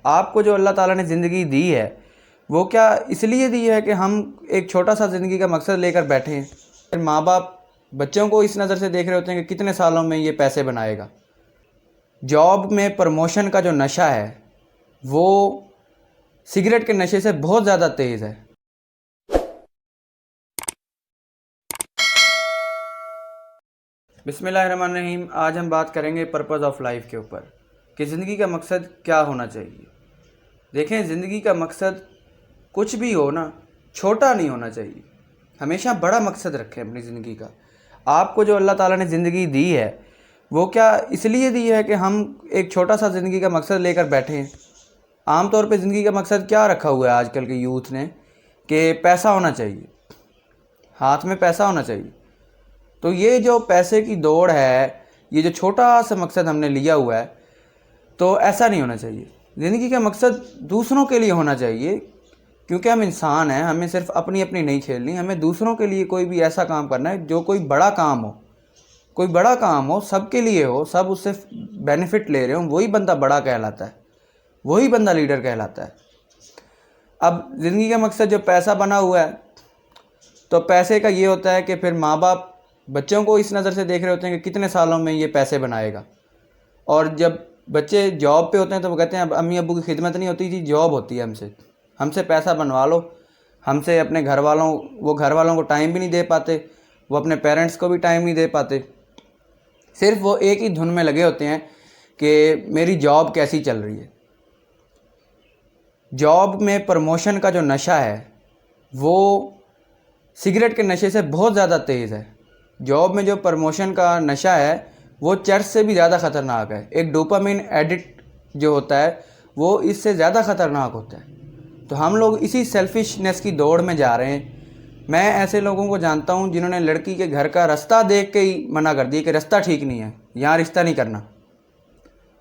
آپ کو جو اللہ تعالیٰ نے زندگی دی ہے وہ کیا اس لیے دی ہے کہ ہم ایک چھوٹا سا زندگی کا مقصد لے کر بیٹھے ہیں؟ پھر ماں باپ بچوں کو اس نظر سے دیکھ رہے ہوتے ہیں کہ کتنے سالوں میں یہ پیسے بنائے گا۔ جاب میں پروموشن کا جو نشہ ہے وہ سگریٹ کے نشے سے بہت زیادہ تیز ہے۔ بسم اللہ الرحمن الرحیم۔ آج ہم بات کریں گے پرپز آف لائف کے اوپر کہ زندگی کا مقصد کیا ہونا چاہیے۔ دیکھیں، زندگی کا مقصد کچھ بھی ہو نا، چھوٹا نہیں ہونا چاہیے، ہمیشہ بڑا مقصد رکھیں اپنی زندگی کا۔ آپ کو جو اللہ تعالیٰ نے زندگی دی ہے وہ کیا اس لیے دی ہے کہ ہم ایک چھوٹا سا زندگی کا مقصد لے کر بیٹھے ہیں؟ عام طور پہ زندگی کا مقصد کیا رکھا ہوا ہے آج کل کے یوتھ نے کہ پیسہ ہونا چاہیے، ہاتھ میں پیسہ ہونا چاہیے۔ تو یہ جو پیسے کی دوڑ ہے، یہ جو چھوٹا سا مقصد ہم نے لیا ہوا ہے، تو ایسا نہیں ہونا چاہیے۔ زندگی کا مقصد دوسروں کے لیے ہونا چاہیے، کیونکہ ہم انسان ہیں، ہمیں صرف اپنی نہیں کھیلنی، ہمیں دوسروں کے لیے کوئی بھی ایسا کام کرنا ہے جو کوئی بڑا کام ہو، سب کے لیے ہو، سب اس سے بینیفٹ لے رہے ہوں، وہی بندہ بڑا کہلاتا ہے، وہی بندہ لیڈر کہلاتا ہے۔ اب زندگی کا مقصد جو پیسہ بنا ہوا ہے، تو پیسے کا یہ ہوتا ہے کہ پھر ماں باپ بچوں کو اس نظر سے دیکھ رہے ہوتے ہیں کہ کتنے سالوں میں یہ پیسے بنائے گا، اور جب بچے جاب پہ ہوتے ہیں تو وہ کہتے ہیں اب امی ابو کی خدمت نہیں ہوتی جی، جاب ہوتی ہے، ہم سے پیسہ بنوا لو، ہم سے اپنے گھر والوں کو ٹائم بھی نہیں دے پاتے، وہ اپنے پیرنٹس کو بھی ٹائم نہیں دے پاتے، صرف وہ ایک ہی دھن میں لگے ہوتے ہیں کہ میری جاب کیسی چل رہی ہے۔ جاب میں پروموشن کا جو نشہ ہے وہ سگریٹ کے نشے سے بہت زیادہ تیز ہے۔ جاب میں جو پروموشن کا نشہ ہے وہ چرس سے بھی زیادہ خطرناک ہے۔ ایک ڈوپامین ایڈکٹ جو ہوتا ہے وہ اس سے زیادہ خطرناک ہوتا ہے۔ تو ہم لوگ اسی سیلفشنس کی دوڑ میں جا رہے ہیں۔ میں ایسے لوگوں کو جانتا ہوں جنہوں نے لڑکی کے گھر کا رستہ دیکھ کے ہی منع کر دیا کہ رستہ ٹھیک نہیں ہے، یہاں رشتہ نہیں کرنا۔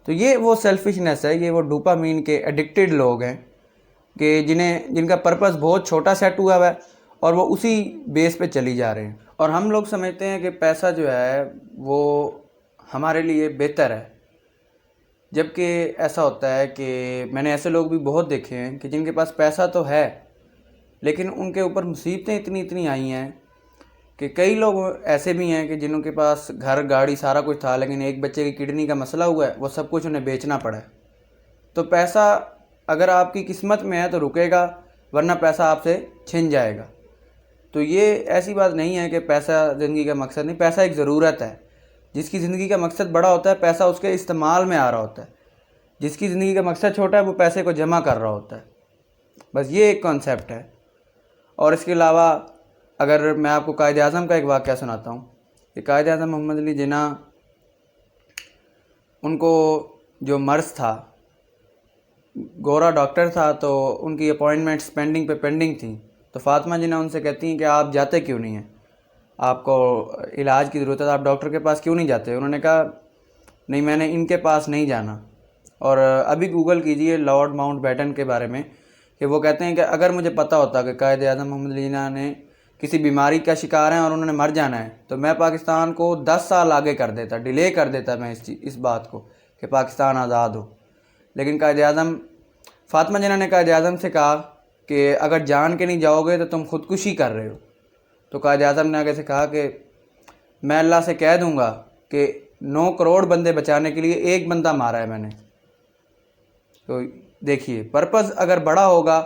تو یہ وہ سیلفشنس ہے، یہ وہ ڈوپامین کے ایڈکٹڈ لوگ ہیں کہ جن کا پرپس بہت چھوٹا سیٹ ہوا ہے اور وہ اسی بیس پہ چلی جا رہے ہیں۔ اور ہم لوگ سمجھتے ہیں کہ پیسہ جو ہے وہ ہمارے لیے بہتر ہے، جبکہ ایسا ہوتا ہے کہ میں نے ایسے لوگ بھی بہت دیکھے ہیں کہ جن کے پاس پیسہ تو ہے لیکن ان کے اوپر مصیبتیں اتنی آئی ہیں کہ کئی لوگ ایسے بھی ہیں کہ جنہوں کے پاس گھر گاڑی سارا کچھ تھا، لیکن ایک بچے کی کڈنی کا مسئلہ ہوا ہے، وہ سب کچھ انہیں بیچنا پڑا ہے۔ تو پیسہ اگر آپ کی قسمت میں ہے تو رکے گا، ورنہ پیسہ آپ سے چھن جائے گا۔ تو یہ ایسی بات نہیں ہے کہ پیسہ زندگی کا مقصد نہیں، پیسہ ایک ضرورت ہے۔ جس کی زندگی کا مقصد بڑا ہوتا ہے پیسہ اس کے استعمال میں آ رہا ہوتا ہے، جس کی زندگی کا مقصد چھوٹا ہے وہ پیسے کو جمع کر رہا ہوتا ہے۔ بس یہ ایک کانسیپٹ ہے۔ اور اس کے علاوہ اگر میں آپ کو قائد اعظم کا ایک واقعہ سناتا ہوں کہ قائد اعظم محمد علی جناح، ان کو جو مرض تھا، گورا ڈاکٹر تھا، تو ان کی اپوائنٹمنٹس پینڈنگ تھیں، تو فاطمہ جناح ان سے کہتی ہیں کہ آپ جاتے کیوں نہیں ہیں، آپ کو علاج کی ضرورت ہے، آپ ڈاکٹر کے پاس کیوں نہیں جاتے؟ انہوں نے کہا نہیں، میں نے ان کے پاس نہیں جانا۔ اور ابھی گوگل کیجئے لارڈ ماؤنٹ بیٹن کے بارے میں کہ وہ کہتے ہیں کہ اگر مجھے پتہ ہوتا کہ قائد اعظم محمد علی جناح نے کسی بیماری کا شکار ہیں اور انہوں نے مر جانا ہے تو میں پاکستان کو 10 سال آگے کر دیتا، ڈیلے کر دیتا میں اس بات کو کہ پاکستان آزاد ہو۔ لیکن فاطمہ جناح نے قائد اعظم سے کہا کہ اگر جان کے نہیں جاؤ گے تو تم خودکشی کر رہے ہو۔ تو قائد اعظم نے آگے سے کہا کہ میں اللہ سے کہہ دوں گا کہ 9 کروڑ بندے بچانے کے لیے ایک بندہ مارا ہے میں نے۔ تو دیکھیے، پرپز اگر بڑا ہوگا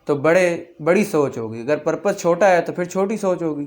تو بڑی سوچ ہوگی، اگر پرپز چھوٹا ہے تو پھر چھوٹی سوچ ہوگی۔